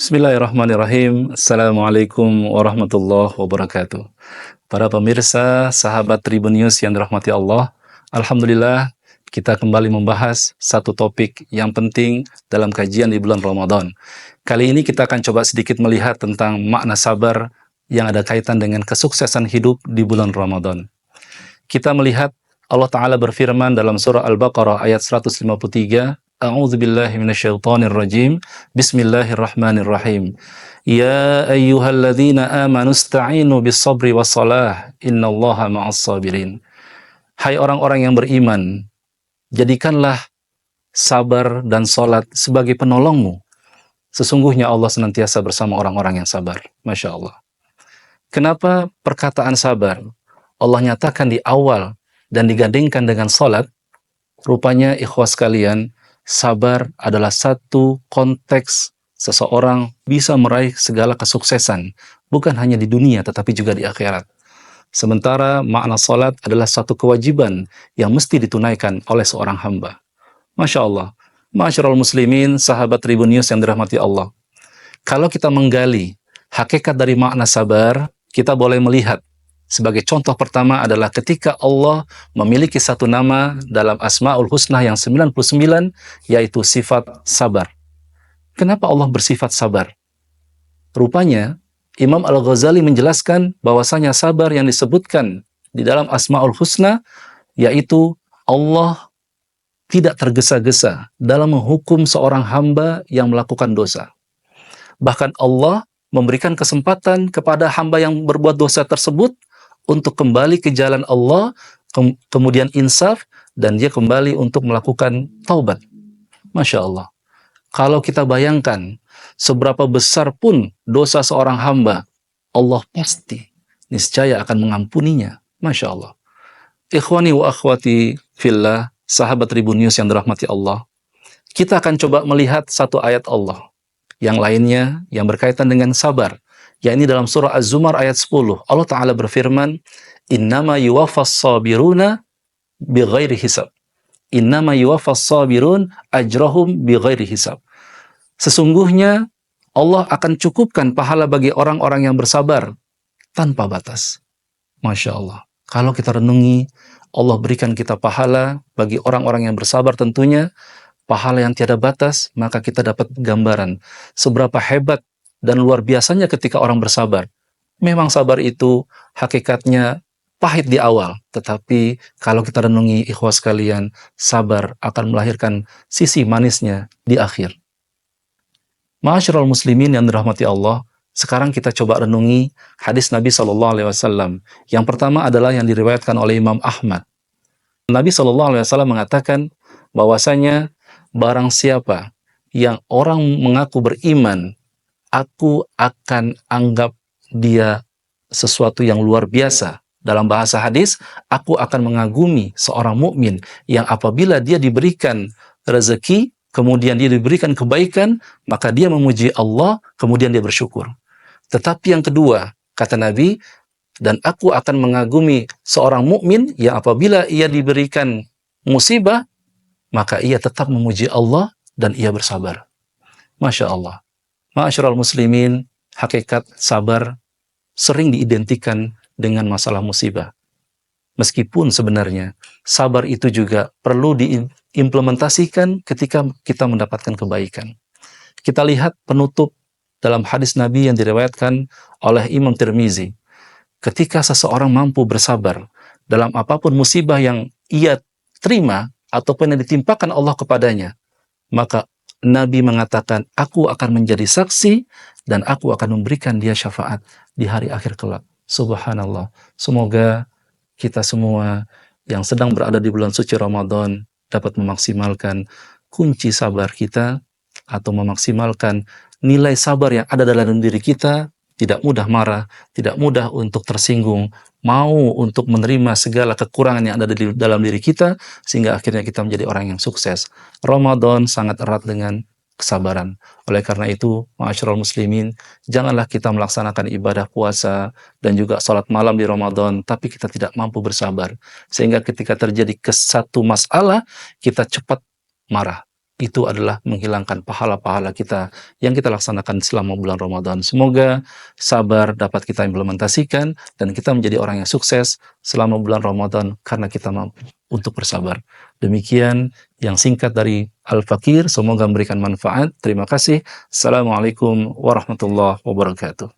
Bismillahirrahmanirrahim. Assalamualaikum warahmatullahi wabarakatuh. Para pemirsa, sahabat Tribun News yang dirahmati Allah, Alhamdulillah kita kembali membahas satu topik yang penting dalam kajian di bulan Ramadan. Kali ini kita akan coba sedikit melihat tentang makna sabar yang ada kaitan dengan kesuksesan hidup di bulan Ramadan. Kita melihat Allah Ta'ala berfirman dalam surah Al-Baqarah ayat 153, A'udzu billahi minasyaitonir rajim. Bismillahirrahmanirrahim. Ya ayyuhalladzina amanu ista'inu bis-sabri was-salah. Innallaha ma'as sabirin. Hai orang-orang yang beriman, jadikanlah sabar dan salat sebagai penolongmu. Sesungguhnya Allah senantiasa bersama orang-orang yang sabar. Masya Allah. Kenapa perkataan sabar Allah nyatakan di awal dan digandingkan dengan salat? Rupanya ikhwas sekalian, sabar adalah satu konteks seseorang bisa meraih segala kesuksesan, bukan hanya di dunia tetapi juga di akhirat. Sementara makna salat adalah satu kewajiban yang mesti ditunaikan oleh seorang hamba. Masya Allah. Ma'asyiral muslimin, sahabat Tribun News yang dirahmati Allah. Kalau kita menggali hakikat dari makna sabar, kita boleh melihat sebagai contoh pertama adalah ketika Allah memiliki satu nama dalam Asmaul Husna yang 99, yaitu sifat sabar. Kenapa Allah bersifat sabar? Rupanya, Imam Al-Ghazali menjelaskan bahwasanya sabar yang disebutkan di dalam Asmaul Husna, yaitu Allah tidak tergesa-gesa dalam menghukum seorang hamba yang melakukan dosa. Bahkan Allah memberikan kesempatan kepada hamba yang berbuat dosa tersebut untuk kembali ke jalan Allah, kemudian insaf, dan dia kembali untuk melakukan taubat. Masya Allah. Kalau kita bayangkan, seberapa besar pun dosa seorang hamba, Allah pasti, niscaya akan mengampuninya. Masya Allah. Ikhwani wa akhwati fillah, sahabat Tribun News yang dirahmati Allah, kita akan coba melihat satu ayat Allah. Yang lainnya, yang berkaitan dengan sabar, yakni dalam surah Az-Zumar ayat 10, Allah Ta'ala berfirman, Innama yuwaffas sabiruna bighairi hisab. Innama yuwaffas sabirun ajrahum bighairi hisab. Sesungguhnya Allah akan cukupkan pahala bagi orang-orang yang bersabar tanpa batas. Masya Allah. Kalau kita renungi, Allah berikan kita pahala bagi orang-orang yang bersabar tentunya, pahala yang tiada batas, maka kita dapat gambaran seberapa hebat dan luar biasanya ketika orang bersabar. Memang sabar itu hakikatnya pahit di awal, tetapi kalau kita renungi ikhwas sekalian, sabar akan melahirkan sisi manisnya di akhir. Ma'asyiral muslimin yang dirahmati Allah, sekarang kita coba renungi hadis Nabi SAW. Yang pertama adalah yang diriwayatkan oleh Imam Ahmad. Nabi SAW mengatakan bahwasanya barang siapa yang orang mengaku beriman, aku akan anggap dia sesuatu yang luar biasa. Dalam bahasa hadis, aku akan mengagumi seorang mukmin yang apabila dia diberikan rezeki, kemudian dia diberikan kebaikan, maka dia memuji Allah, kemudian dia bersyukur. Tetapi yang kedua, kata Nabi, dan aku akan mengagumi seorang mukmin yang apabila ia diberikan musibah, maka ia tetap memuji Allah dan ia bersabar. Masya Allah. Ma'asyiral muslimin, hakikat sabar sering diidentikan dengan masalah musibah. Meskipun sebenarnya sabar itu juga perlu diimplementasikan ketika kita mendapatkan kebaikan. Kita lihat penutup dalam hadis Nabi yang diriwayatkan oleh Imam Tirmizi. Ketika seseorang mampu bersabar dalam apapun musibah yang ia terima ataupun yang ditimpakan Allah kepadanya, maka Nabi mengatakan, aku akan menjadi saksi dan aku akan memberikan dia syafaat di hari akhir kelak. Subhanallah. Semoga kita semua yang sedang berada di bulan suci Ramadan dapat memaksimalkan kunci sabar kita atau memaksimalkan nilai sabar yang ada dalam diri kita, tidak mudah marah, tidak mudah untuk tersinggung, mau untuk menerima segala kekurangan yang ada di dalam diri kita, sehingga akhirnya kita menjadi orang yang sukses. Ramadan sangat erat dengan kesabaran. Oleh karena itu, ma'asyiral muslimin, janganlah kita melaksanakan ibadah puasa dan juga salat malam di Ramadan, tapi kita tidak mampu bersabar. Sehingga ketika terjadi satu masalah, kita cepat marah. itu adalah menghilangkan pahala-pahala kita yang kita laksanakan selama bulan Ramadan. Semoga sabar dapat kita implementasikan dan kita menjadi orang yang sukses selama bulan Ramadan karena kita mampu untuk bersabar. Demikian yang singkat dari Al-Fakir, semoga memberikan manfaat. Terima kasih. Assalamualaikum warahmatullahi wabarakatuh.